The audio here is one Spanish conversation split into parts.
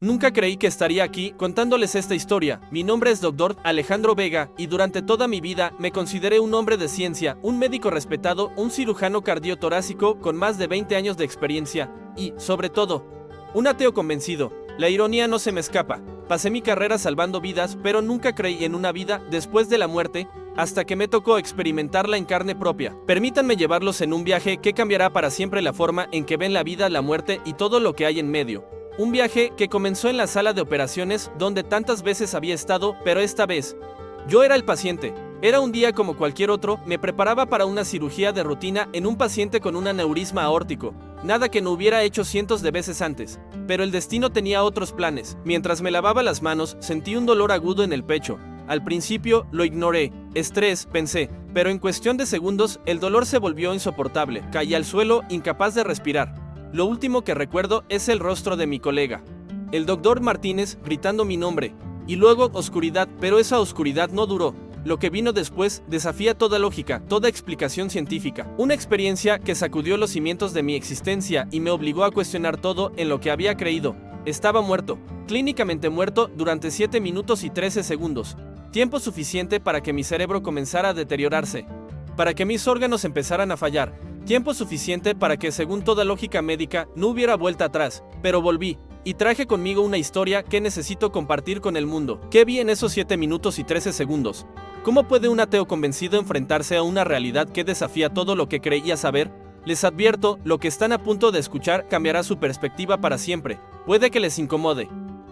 Nunca creí que estaría aquí contándoles esta historia. Mi nombre es Dr. Alejandro Vega y durante toda mi vida me consideré un hombre de ciencia, un médico respetado, un cirujano cardiotorácico con más de 20 años de experiencia y, sobre todo, un ateo convencido. La ironía no se me escapa. Pasé mi carrera salvando vidas, pero nunca creí en una vida después de la muerte, hasta que me tocó experimentarla en carne propia. Permítanme llevarlos en un viaje que cambiará para siempre la forma en que ven la vida, la muerte y todo lo que hay en medio. Un viaje que comenzó en la sala de operaciones donde tantas veces había estado, pero esta vez, yo era el paciente. Era un día como cualquier otro, me preparaba para una cirugía de rutina en un paciente con un aneurisma aórtico. Nada que no hubiera hecho cientos de veces antes. Pero el destino tenía otros planes. Mientras me lavaba las manos, sentí un dolor agudo en el pecho. Al principio lo ignoré. Estrés, pensé. Pero en cuestión de segundos, el dolor se volvió insoportable. Caí al suelo, incapaz de respirar. Lo último que recuerdo es el rostro de mi colega, el doctor Martínez, gritando mi nombre. Y luego oscuridad, pero esa oscuridad no duró. Lo que vino después desafía toda lógica, toda explicación científica. Una experiencia que sacudió los cimientos de mi existencia y me obligó a cuestionar todo en lo que había creído. Estaba muerto, clínicamente muerto durante 7 minutos y 13 segundos. Tiempo suficiente para que mi cerebro comenzara a deteriorarse, para que mis órganos empezaran a fallar. Tiempo suficiente para que, según toda lógica médica, no hubiera vuelta atrás. Pero volví, y traje conmigo una historia que necesito compartir con el mundo. ¿Qué vi en esos 7 minutos y 13 segundos? ¿Cómo puede un ateo convencido enfrentarse a una realidad que desafía todo lo que creía saber? Les advierto, lo que están a punto de escuchar cambiará su perspectiva para siempre. Puede que les incomode,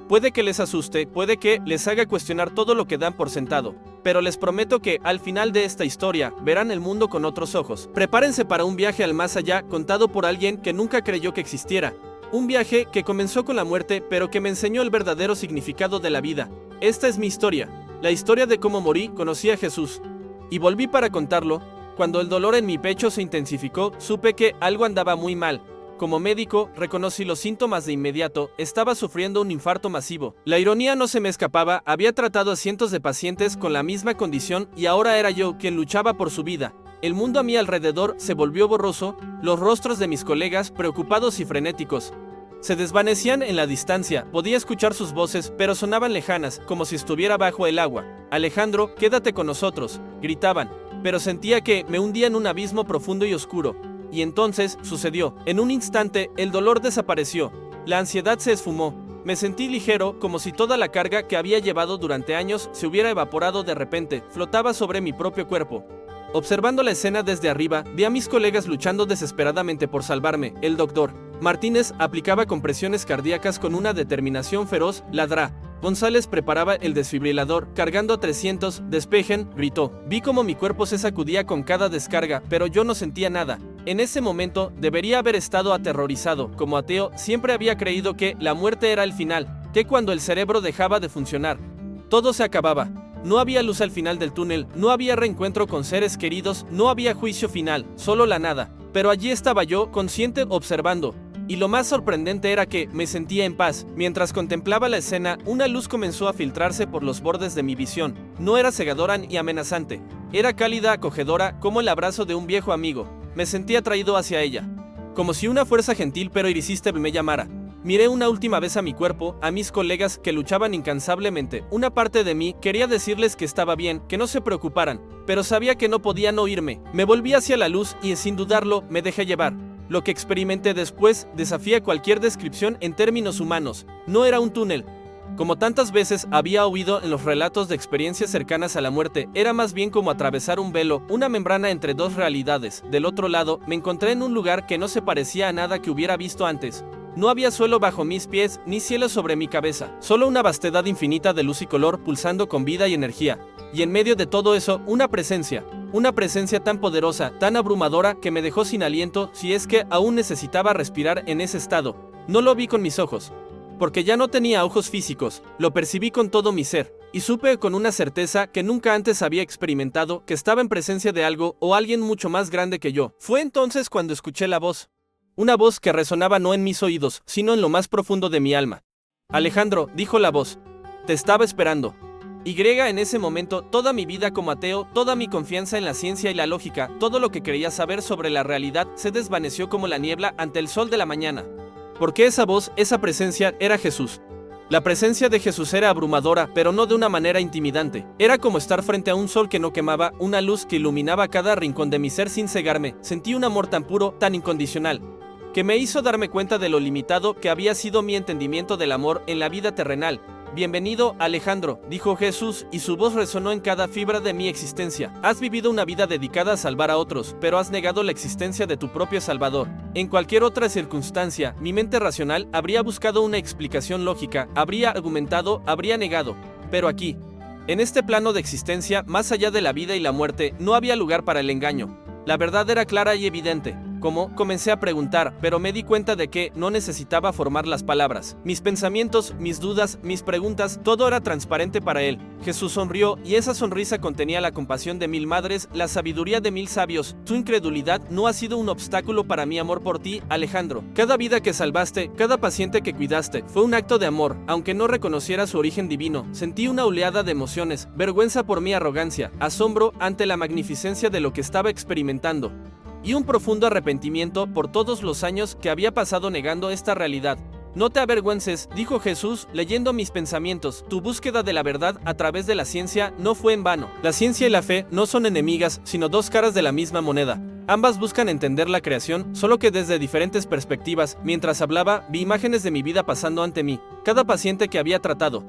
puede que les asuste, puede que les haga cuestionar todo lo que dan por sentado. Pero les prometo que, al final de esta historia, verán el mundo con otros ojos. Prepárense para un viaje al más allá contado por alguien que nunca creyó que existiera. Un viaje que comenzó con la muerte, pero que me enseñó el verdadero significado de la vida. Esta es mi historia. La historia de cómo morí, conocí a Jesús. Y volví para contarlo. Cuando el dolor en mi pecho se intensificó, supe que algo andaba muy mal. Como médico, reconocí los síntomas de inmediato. Estaba sufriendo un infarto masivo. La ironía no se me escapaba. Había tratado a cientos de pacientes con la misma condición y ahora era yo quien luchaba por su vida. El mundo a mi alrededor se volvió borroso. Los rostros de mis colegas, preocupados y frenéticos, se desvanecían en la distancia. Podía escuchar sus voces, pero sonaban lejanas, como si estuviera bajo el agua. Alejandro, quédate con nosotros, gritaban. Pero sentía que me hundía en un abismo profundo y oscuro. Y entonces sucedió. En un instante, el dolor desapareció. La ansiedad se esfumó. Me sentí ligero, como si toda la carga que había llevado durante años se hubiera evaporado de repente. Flotaba sobre mi propio cuerpo. Observando la escena desde arriba, vi a mis colegas luchando desesperadamente por salvarme. El doctor Martínez aplicaba compresiones cardíacas con una determinación feroz. Ladrá. González preparaba el desfibrilador, cargando a 300, despejen, gritó. Vi cómo mi cuerpo se sacudía con cada descarga, pero yo no sentía nada. En ese momento, debería haber estado aterrorizado. Como ateo, siempre había creído que la muerte era el final, que cuando el cerebro dejaba de funcionar, todo se acababa. No había luz al final del túnel, no había reencuentro con seres queridos, no había juicio final, solo la nada. Pero allí estaba yo, consciente, observando. Y lo más sorprendente era que me sentía en paz. Mientras contemplaba la escena, una luz comenzó a filtrarse por los bordes de mi visión. No era cegadora ni amenazante. Era cálida, acogedora, como el abrazo de un viejo amigo. Me sentí atraído hacia ella. Como si una fuerza gentil pero irresistible me llamara. Miré una última vez a mi cuerpo, a mis colegas que luchaban incansablemente. Una parte de mí quería decirles que estaba bien, que no se preocuparan, pero sabía que no podían oírme. Me volví hacia la luz y, sin dudarlo, me dejé llevar. Lo que experimenté después desafía cualquier descripción en términos humanos. No era un túnel, como tantas veces había oído en los relatos de experiencias cercanas a la muerte. Era más bien como atravesar un velo, una membrana entre dos realidades. Del otro lado, me encontré en un lugar que no se parecía a nada que hubiera visto antes. No había suelo bajo mis pies, ni cielo sobre mi cabeza. Solo una vastedad infinita de luz y color pulsando con vida y energía. Y en medio de todo eso, una presencia tan poderosa, tan abrumadora, que me dejó sin aliento, si es que aún necesitaba respirar en ese estado. No lo vi con mis ojos, porque ya no tenía ojos físicos, lo percibí con todo mi ser, y supe con una certeza que nunca antes había experimentado que estaba en presencia de algo o alguien mucho más grande que yo. Fue entonces cuando escuché la voz. Una voz que resonaba no en mis oídos, sino en lo más profundo de mi alma. Alejandro, dijo la voz, te estaba esperando. En ese momento, toda mi vida como ateo, toda mi confianza en la ciencia y la lógica, todo lo que creía saber sobre la realidad, se desvaneció como la niebla ante el sol de la mañana. Porque esa voz, esa presencia, era Jesús. La presencia de Jesús era abrumadora, pero no de una manera intimidante. Era como estar frente a un sol que no quemaba, una luz que iluminaba cada rincón de mi ser sin cegarme. Sentí un amor tan puro, tan incondicional, que me hizo darme cuenta de lo limitado que había sido mi entendimiento del amor en la vida terrenal. Bienvenido, Alejandro, dijo Jesús, y su voz resonó en cada fibra de mi existencia. Has vivido una vida dedicada a salvar a otros, pero has negado la existencia de tu propio Salvador. En cualquier otra circunstancia, mi mente racional habría buscado una explicación lógica, habría argumentado, habría negado. Pero aquí, en este plano de existencia, más allá de la vida y la muerte, no había lugar para el engaño. La verdad era clara y evidente. ¿Cómo? Comencé a preguntar, pero me di cuenta de que no necesitaba formar las palabras. Mis pensamientos, mis dudas, mis preguntas, todo era transparente para él. Jesús sonrió, y esa sonrisa contenía la compasión de 1000 madres, la sabiduría de 1000 sabios. Tu incredulidad no ha sido un obstáculo para mi amor por ti, Alejandro. Cada vida que salvaste, cada paciente que cuidaste, fue un acto de amor. Aunque no reconociera su origen divino, sentí una oleada de emociones, vergüenza por mi arrogancia, asombro ante la magnificencia de lo que estaba experimentando, y un profundo arrepentimiento por todos los años que había pasado negando esta realidad. No te avergüences, dijo Jesús, leyendo mis pensamientos. Tu búsqueda de la verdad a través de la ciencia no fue en vano. La ciencia y la fe no son enemigas, sino dos caras de la misma moneda. Ambas buscan entender la creación, solo que desde diferentes perspectivas. Mientras hablaba, vi imágenes de mi vida pasando ante mí. Cada paciente que había tratado,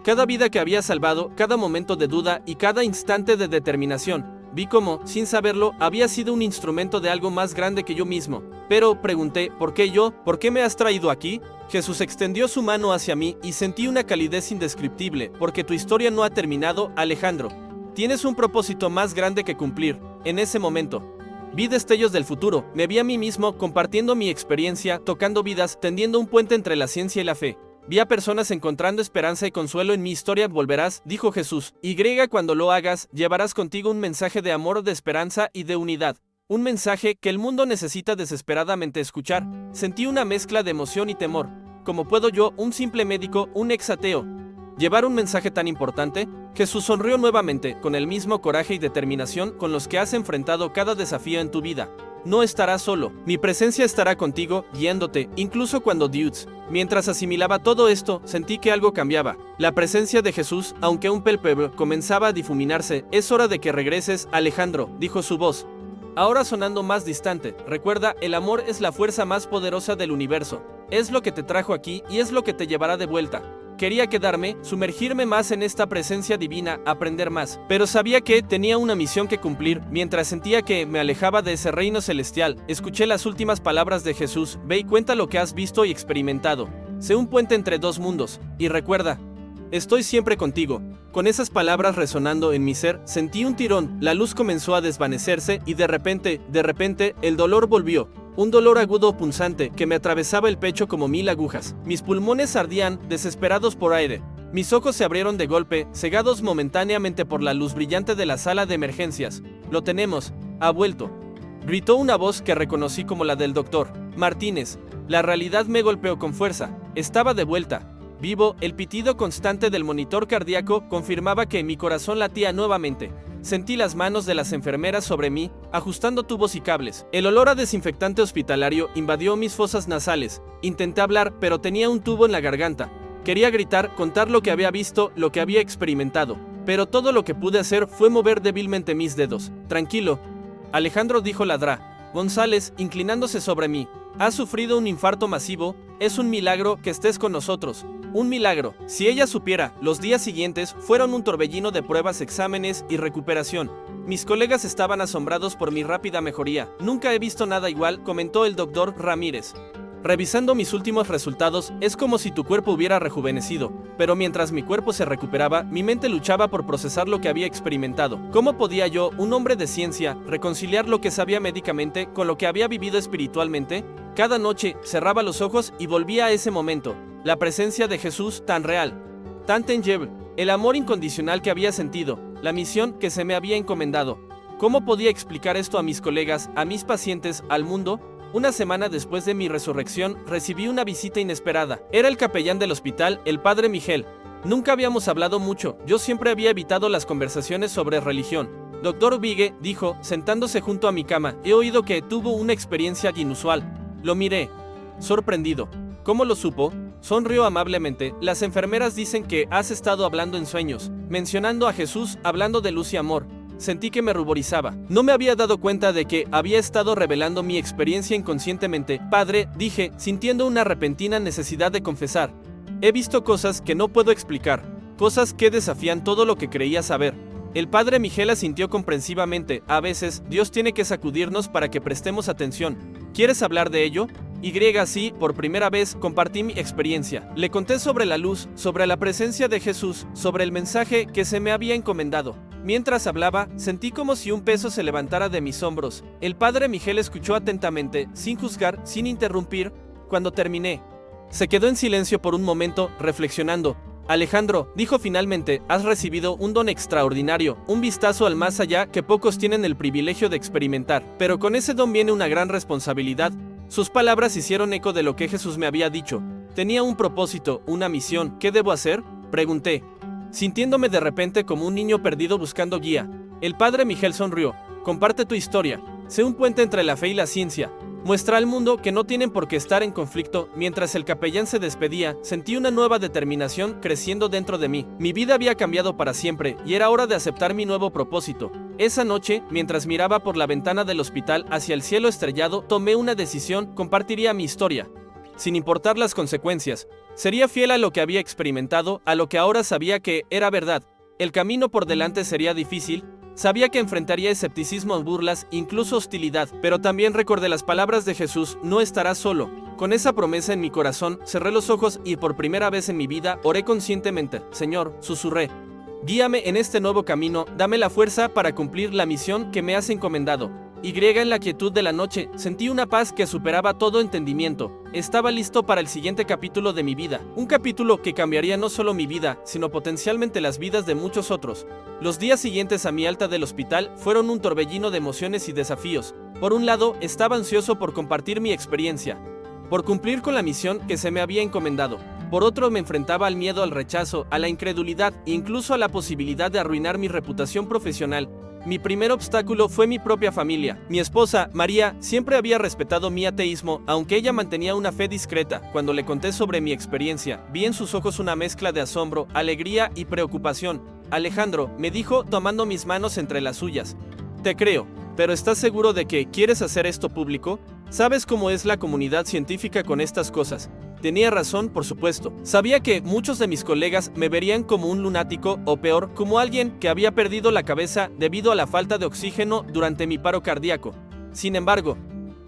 cada vida que había salvado, cada momento de duda y cada instante de determinación. Vi cómo, sin saberlo, había sido un instrumento de algo más grande que yo mismo. Pero, pregunté, ¿por qué yo? ¿Por qué me has traído aquí? Jesús extendió su mano hacia mí y sentí una calidez indescriptible, porque tu historia no ha terminado, Alejandro. Tienes un propósito más grande que cumplir. En ese momento, vi destellos del futuro, me vi a mí mismo compartiendo mi experiencia, tocando vidas, tendiendo un puente entre la ciencia y la fe. Vi a personas encontrando esperanza y consuelo en mi historia. Volverás, dijo Jesús, y cuando lo hagas, llevarás contigo un mensaje de amor, de esperanza y de unidad. Un mensaje que el mundo necesita desesperadamente escuchar. Sentí una mezcla de emoción y temor. ¿Cómo puedo yo, un simple médico, un ex ateo, llevar un mensaje tan importante? Jesús sonrió nuevamente, con el mismo coraje y determinación con los que has enfrentado cada desafío en tu vida. No estarás solo, mi presencia estará contigo, guiándote, incluso cuando dudes. Mientras asimilaba todo esto, sentí que algo cambiaba. La presencia de Jesús, aunque un pelpebro, comenzaba a difuminarse. Es hora de que regreses, Alejandro, dijo su voz, ahora sonando más distante. Recuerda, el amor es la fuerza más poderosa del universo. Es lo que te trajo aquí y es lo que te llevará de vuelta. Quería quedarme, sumergirme más en esta presencia divina, aprender más, pero sabía que tenía una misión que cumplir. Mientras sentía que me alejaba de ese reino celestial, escuché las últimas palabras de Jesús: ve y cuenta lo que has visto y experimentado. Sé un puente entre dos mundos, y recuerda, estoy siempre contigo. Con esas palabras resonando en mi ser, sentí un tirón, la luz comenzó a desvanecerse y de repente, el dolor volvió. Un dolor agudo punzante que me atravesaba el pecho como 1000 agujas. Mis pulmones ardían, desesperados por aire. Mis ojos se abrieron de golpe, cegados momentáneamente por la luz brillante de la sala de emergencias. Lo tenemos, ha vuelto, gritó una voz que reconocí como la del doctor Martínez. La realidad me golpeó con fuerza. Estaba de vuelta, vivo. El pitido constante del monitor cardíaco confirmaba que mi corazón latía nuevamente. Sentí las manos de las enfermeras sobre mí, ajustando tubos y cables. El olor a desinfectante hospitalario invadió mis fosas nasales. Intenté hablar, pero tenía un tubo en la garganta. Quería gritar, contar lo que había visto, lo que había experimentado. Pero todo lo que pude hacer fue mover débilmente mis dedos. Tranquilo, Alejandro, dijo Ladra González, inclinándose sobre mí. Has sufrido un infarto masivo. Es un milagro que estés con nosotros. Un milagro. Si ella supiera, los días siguientes fueron un torbellino de pruebas, exámenes y recuperación. Mis colegas estaban asombrados por mi rápida mejoría. Nunca he visto nada igual, comentó el doctor Ramírez. Revisando mis últimos resultados, es como si tu cuerpo hubiera rejuvenecido. Pero mientras mi cuerpo se recuperaba, mi mente luchaba por procesar lo que había experimentado. ¿Cómo podía yo, un hombre de ciencia, reconciliar lo que sabía médicamente con lo que había vivido espiritualmente? Cada noche cerraba los ojos y volvía a ese momento. La presencia de Jesús, tan real, tan tangible, el amor incondicional que había sentido, la misión que se me había encomendado. ¿Cómo podía explicar esto a mis colegas, a mis pacientes, al mundo? Una semana después de mi resurrección, recibí una visita inesperada. Era el capellán del hospital, el padre Miguel. Nunca habíamos hablado mucho, yo siempre había evitado las conversaciones sobre religión. Doctor Vigue, dijo, sentándose junto a mi cama, he oído que tuvo una experiencia inusual. Lo miré, sorprendido. ¿Cómo lo supo? Sonrió amablemente. Las enfermeras dicen que has estado hablando en sueños, mencionando a Jesús, hablando de luz y amor. Sentí que me ruborizaba. No me había dado cuenta de que había estado revelando mi experiencia inconscientemente. Padre, dije, sintiendo una repentina necesidad de confesar. He visto cosas que no puedo explicar, cosas que desafían todo lo que creía saber. El padre Miguel asintió comprensivamente. A veces, Dios tiene que sacudirnos para que prestemos atención. ¿Quieres hablar de ello? Sí, por primera vez compartí mi experiencia. Le conté sobre la luz, sobre la presencia de Jesús, sobre el mensaje que se me había encomendado. Mientras hablaba, sentí como si un peso se levantara de mis hombros. El padre Miguel escuchó atentamente, sin juzgar, sin interrumpir. Cuando terminé, se quedó en silencio por un momento, reflexionando. Alejandro, dijo finalmente, has recibido un don extraordinario, un vistazo al más allá que pocos tienen el privilegio de experimentar. Pero con ese don viene una gran responsabilidad. Sus palabras hicieron eco de lo que Jesús me había dicho. Tenía un propósito, una misión. ¿Qué debo hacer?, pregunté, sintiéndome de repente como un niño perdido buscando guía. El padre Miguel sonrió. Comparte tu historia. Sé un puente entre la fe y la ciencia. Muestra al mundo que no tienen por qué estar en conflicto. Mientras el capellán se despedía, sentí una nueva determinación creciendo dentro de mí. Mi vida había cambiado para siempre y era hora de aceptar mi nuevo propósito. Esa noche, mientras miraba por la ventana del hospital hacia el cielo estrellado, tomé una decisión: compartiría mi historia, sin importar las consecuencias. Sería fiel a lo que había experimentado, a lo que ahora sabía que era verdad. El camino por delante sería difícil. Sabía que enfrentaría escepticismo, burlas, incluso hostilidad, pero también recordé las palabras de Jesús: no estarás solo. Con esa promesa en mi corazón, cerré los ojos y por primera vez en mi vida oré conscientemente. Señor, susurré, guíame en este nuevo camino, dame la fuerza para cumplir la misión que me has encomendado. En la quietud de la noche, sentí una paz que superaba todo entendimiento. Estaba listo para el siguiente capítulo de mi vida, un capítulo que cambiaría no solo mi vida, sino potencialmente las vidas de muchos otros. Los días siguientes a mi alta del hospital fueron un torbellino de emociones y desafíos. Por un lado, estaba ansioso por compartir mi experiencia, por cumplir con la misión que se me había encomendado. Por otro, me enfrentaba al miedo, al rechazo, a la incredulidad e incluso a la posibilidad de arruinar mi reputación profesional. Mi primer obstáculo fue mi propia familia. Mi esposa, María, siempre había respetado mi ateísmo, aunque ella mantenía una fe discreta. Cuando le conté sobre mi experiencia, vi en sus ojos una mezcla de asombro, alegría y preocupación. Alejandro, me dijo tomando mis manos entre las suyas, te creo, pero ¿estás seguro de que quieres hacer esto público? ¿Sabes cómo es la comunidad científica con estas cosas? Tenía razón, por supuesto. Sabía que muchos de mis colegas me verían como un lunático o peor, como alguien que había perdido la cabeza debido a la falta de oxígeno durante mi paro cardíaco. Sin embargo,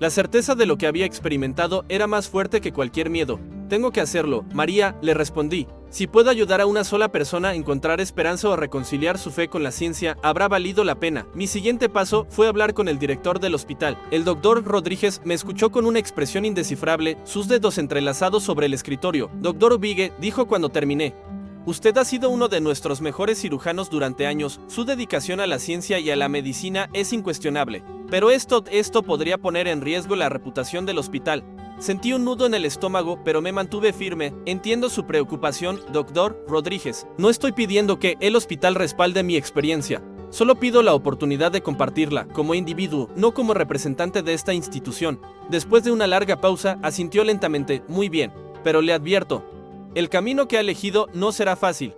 la certeza de lo que había experimentado era más fuerte que cualquier miedo. Tengo que hacerlo, María, le respondí. Si puedo ayudar a una sola persona a encontrar esperanza o reconciliar su fe con la ciencia, habrá valido la pena. Mi siguiente paso fue hablar con el director del hospital. El doctor Rodríguez me escuchó con una expresión indescifrable, sus dedos entrelazados sobre el escritorio. Doctor Vigue, dijo cuando terminé, usted ha sido uno de nuestros mejores cirujanos durante años. Su dedicación a la ciencia y a la medicina es incuestionable. Pero esto podría poner en riesgo la reputación del hospital. Sentí un nudo en el estómago, pero me mantuve firme. Entiendo su preocupación, doctor Rodríguez. No estoy pidiendo que el hospital respalde mi experiencia. Solo pido la oportunidad de compartirla, como individuo, no como representante de esta institución. Después de una larga pausa, asintió lentamente. Muy bien, pero le advierto, el camino que ha elegido no será fácil.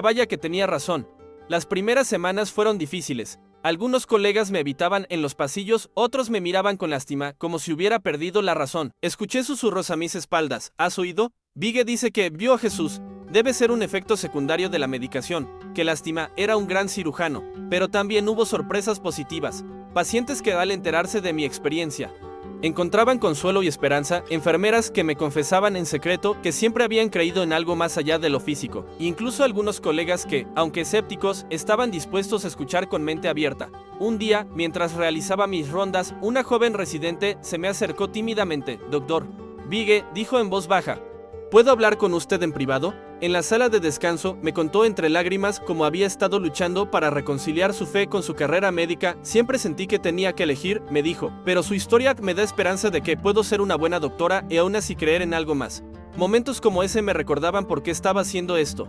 Vaya que tenía razón. Las primeras semanas fueron difíciles. Algunos colegas me evitaban en los pasillos, otros me miraban con lástima, como si hubiera perdido la razón. Escuché susurros a mis espaldas. ¿Has oído? Vigue dice que vio a Jesús. Debe ser un efecto secundario de la medicación. Qué lástima, era un gran cirujano. Pero también hubo sorpresas positivas. Pacientes que al enterarse de mi experiencia encontraban consuelo y esperanza, enfermeras que me confesaban en secreto que siempre habían creído en algo más allá de lo físico, incluso algunos colegas que, aunque escépticos, estaban dispuestos a escuchar con mente abierta. Un día, mientras realizaba mis rondas, una joven residente se me acercó tímidamente. Doctor Vigue, dijo en voz baja, ¿puedo hablar con usted en privado? En la sala de descanso, me contó entre lágrimas cómo había estado luchando para reconciliar su fe con su carrera médica. Siempre sentí que tenía que elegir, me dijo, pero su historia me da esperanza de que puedo ser una buena doctora y aún así creer en algo más. Momentos como ese me recordaban por qué estaba haciendo esto.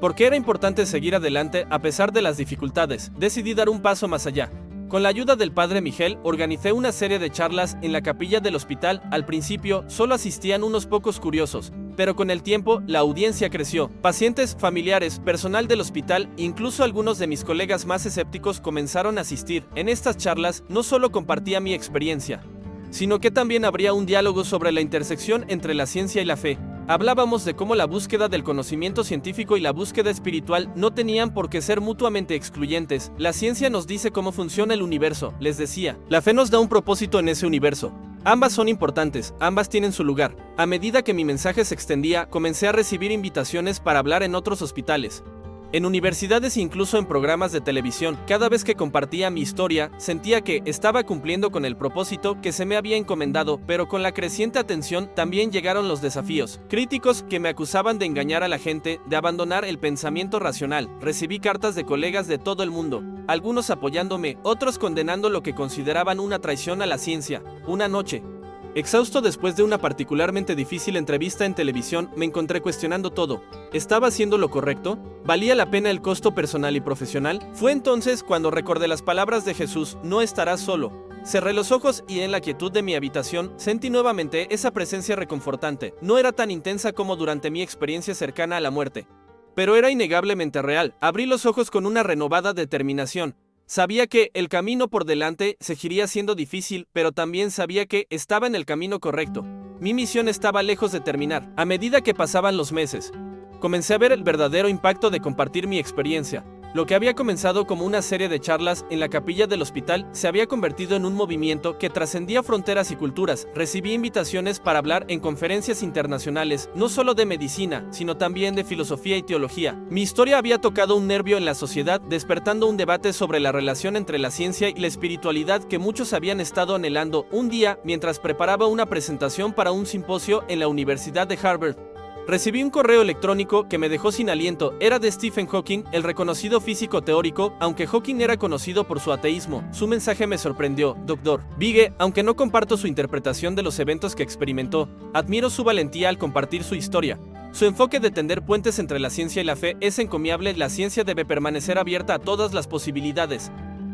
Porque era importante seguir adelante a pesar de las dificultades. Decidí dar un paso más allá. Con la ayuda del padre Miguel, organicé una serie de charlas en la capilla del hospital. Al principio, solo asistían unos pocos curiosos, pero con el tiempo, la audiencia creció. Pacientes, familiares, personal del hospital, incluso algunos de mis colegas más escépticos comenzaron a asistir. En estas charlas, no solo compartía mi experiencia, sino que también habría un diálogo sobre la intersección entre la ciencia y la fe. Hablábamos de cómo la búsqueda del conocimiento científico y la búsqueda espiritual no tenían por qué ser mutuamente excluyentes. La ciencia nos dice cómo funciona el universo, les decía. La fe nos da un propósito en ese universo. Ambas son importantes, ambas tienen su lugar. A medida que mi mensaje se extendía, comencé a recibir invitaciones para hablar en otros hospitales, en universidades e incluso en programas de televisión. Cada vez que compartía mi historia, sentía que estaba cumpliendo con el propósito que se me había encomendado, pero con la creciente atención también llegaron los desafíos. Críticos que me acusaban de engañar a la gente, de abandonar el pensamiento racional. Recibí cartas de colegas de todo el mundo, algunos apoyándome, otros condenando lo que consideraban una traición a la ciencia. Una noche, exhausto después de una particularmente difícil entrevista en televisión, me encontré cuestionando todo. ¿Estaba haciendo lo correcto? ¿Valía la pena el costo personal y profesional? Fue entonces cuando recordé las palabras de Jesús: no estarás solo. Cerré los ojos y en la quietud de mi habitación sentí nuevamente esa presencia reconfortante. No era tan intensa como durante mi experiencia cercana a la muerte, pero era innegablemente real. Abrí los ojos con una renovada determinación. Sabía que el camino por delante seguiría siendo difícil, pero también sabía que estaba en el camino correcto. Mi misión estaba lejos de terminar. A medida que pasaban los meses, comencé a ver el verdadero impacto de compartir mi experiencia. Lo que había comenzado como una serie de charlas en la capilla del hospital se había convertido en un movimiento que trascendía fronteras y culturas. Recibí invitaciones para hablar en conferencias internacionales, no solo de medicina, sino también de filosofía y teología. Mi historia había tocado un nervio en la sociedad, despertando un debate sobre la relación entre la ciencia y la espiritualidad que muchos habían estado anhelando. Un día, mientras preparaba una presentación para un simposio en la Universidad de Harvard, recibí un correo electrónico que me dejó sin aliento. Era de Stephen Hawking, el reconocido físico teórico. Aunque Hawking era conocido por su ateísmo, su mensaje me sorprendió. Dr. Bigge, aunque no comparto su interpretación de los eventos que experimentó, admiro su valentía al compartir su historia. Su enfoque de tender puentes entre la ciencia y la fe es encomiable. La ciencia debe permanecer abierta a todas las posibilidades,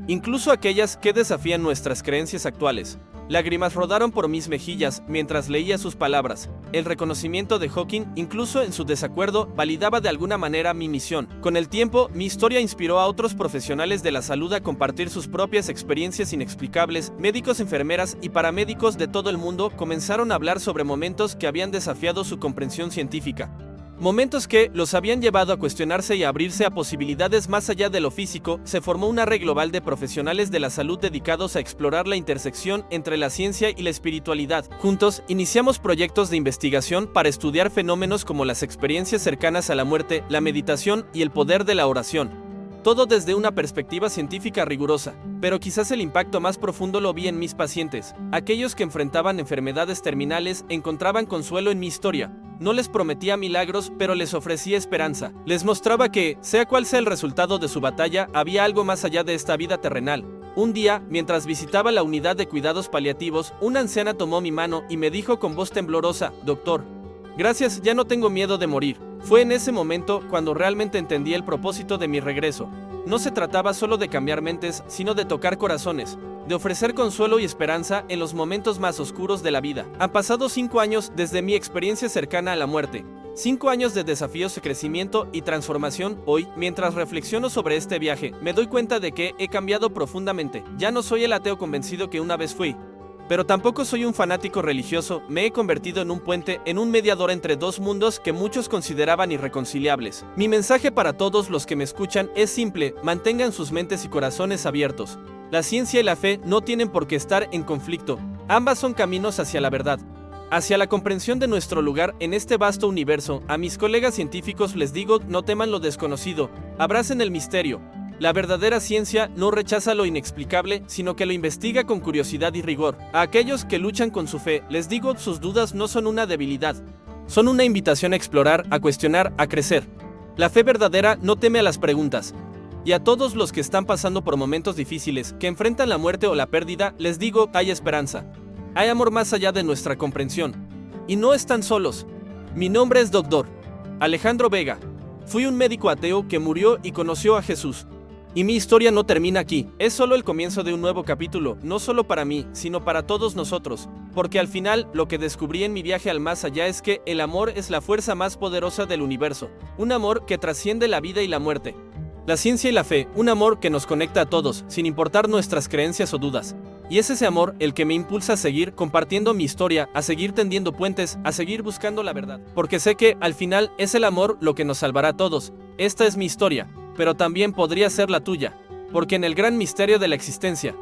incluso aquellas que desafían nuestras creencias actuales. Lágrimas rodaron por mis mejillas mientras leía sus palabras. El reconocimiento de Hawking, incluso en su desacuerdo, validaba de alguna manera mi misión. Con el tiempo, mi historia inspiró a otros profesionales de la salud a compartir sus propias experiencias inexplicables. Médicos, enfermeras y paramédicos de todo el mundo comenzaron a hablar sobre momentos que habían desafiado su comprensión científica. Momentos que los habían llevado a cuestionarse y a abrirse a posibilidades más allá de lo físico. Se formó una red global de profesionales de la salud dedicados a explorar la intersección entre la ciencia y la espiritualidad. Juntos, iniciamos proyectos de investigación para estudiar fenómenos como las experiencias cercanas a la muerte, la meditación y el poder de la oración. Todo desde una perspectiva científica rigurosa, pero quizás el impacto más profundo lo vi en mis pacientes. Aquellos que enfrentaban enfermedades terminales encontraban consuelo en mi historia. No les prometía milagros, pero les ofrecía esperanza. Les mostraba que, sea cual sea el resultado de su batalla, había algo más allá de esta vida terrenal. Un día, mientras visitaba la unidad de cuidados paliativos, una anciana tomó mi mano y me dijo con voz temblorosa: «Doctor, gracias, ya no tengo miedo de morir». Fue en ese momento cuando realmente entendí el propósito de mi regreso. No se trataba solo de cambiar mentes, sino de tocar corazones, de ofrecer consuelo y esperanza en los momentos más oscuros de la vida. Han pasado 5 años desde mi experiencia cercana a la muerte. 5 años de desafíos de crecimiento y transformación. Hoy, mientras reflexiono sobre este viaje, me doy cuenta de que he cambiado profundamente. Ya no soy el ateo convencido que una vez fui, pero tampoco soy un fanático religioso. Me he convertido en un puente, en un mediador entre dos mundos que muchos consideraban irreconciliables. Mi mensaje para todos los que me escuchan es simple: mantengan sus mentes y corazones abiertos. La ciencia y la fe no tienen por qué estar en conflicto. Ambas son caminos hacia la verdad, hacia la comprensión de nuestro lugar en este vasto universo. A mis colegas científicos les digo: no teman lo desconocido, abracen el misterio. La verdadera ciencia no rechaza lo inexplicable, sino que lo investiga con curiosidad y rigor. A aquellos que luchan con su fe, les digo: sus dudas no son una debilidad, son una invitación a explorar, a cuestionar, a crecer. La fe verdadera no teme a las preguntas. Y a todos los que están pasando por momentos difíciles, que enfrentan la muerte o la pérdida, les digo: hay esperanza. Hay amor más allá de nuestra comprensión. Y no están solos. Mi nombre es Dr. Alejandro Vega. Fui un médico ateo que murió y conoció a Jesús. Y mi historia no termina aquí. Es solo el comienzo de un nuevo capítulo, no solo para mí, sino para todos nosotros. porque al final lo que descubrí en mi viaje al más allá es que el amor es la fuerza más poderosa del universo, un amor que trasciende la vida y la muerte. La ciencia y la fe, un amor que nos conecta a todos, sin importar nuestras creencias o dudas. Y es ese amor el que me impulsa a seguir compartiendo mi historia, a seguir tendiendo puentes, a seguir buscando la verdad. Porque sé que, al final, es el amor lo que nos salvará a todos. Esta es mi historia, pero también podría ser la tuya. Porque en el gran misterio de la existencia,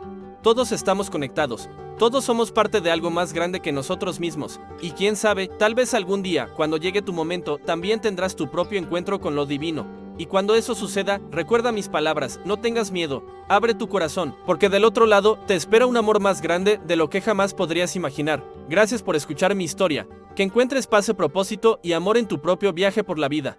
todos estamos conectados. Todos somos parte de algo más grande que nosotros mismos. Y quién sabe, tal vez algún día, cuando llegue tu momento, también tendrás tu propio encuentro con lo divino. Y cuando eso suceda, recuerda mis palabras, no tengas miedo, abre tu corazón, porque del otro lado te espera un amor más grande de lo que jamás podrías imaginar. Gracias por escuchar mi historia. Que encuentres paz, propósito y amor en tu propio viaje por la vida.